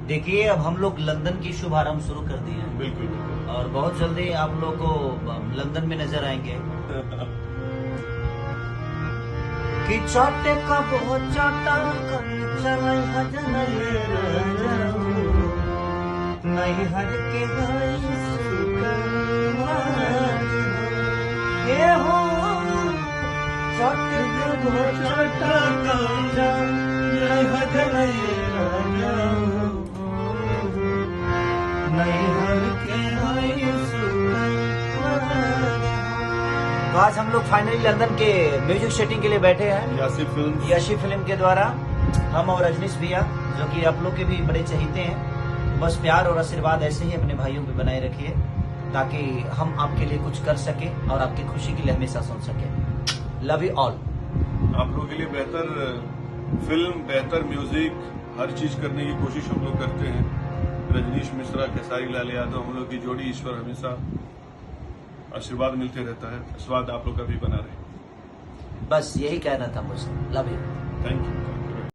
देखिए, अब हम लोग लंदन की शुभारंभ शुरू कर दिए हैं बिल्कुल बिल्कुल। और बहुत जल्दी आप लोग को लंदन में नजर आएंगे कि चोटे का बहुत चाटा चलाई हजन नहीं हर के ये हो चोटे का बहुत चाटा चलाई हजन नहीं हर के तो आज हम लोग फाइनली लंदन के म्यूजिक सेटिंग के लिए बैठे हैं याशी फिल्म के द्वारा। हम और रजनीश भैया जो कि आप लोग के भी बड़े चहीते हैं, बस प्यार और आशीर्वाद ऐसे ही अपने भाइयों पे बनाए रखिए ताकि हम आपके लिए कुछ कर सके और आपकी खुशी के लिए हमेशा सुन सके। Love you all. आप लोगों के लिए बेहतर फिल्म, बेहतर म्यूजिक, हर चीज करने की कोशिश हम लोग करते हैं। रजनीश मिश्रा, खेसारी लाल यादव, हम लोग की जोड़ी ईश्वर हमेशा आशीर्वाद मिलते रहता है। आशीर्वाद आप लोग का भी बना रहे। बस यही कहना था मुझे। Love you. Thank you.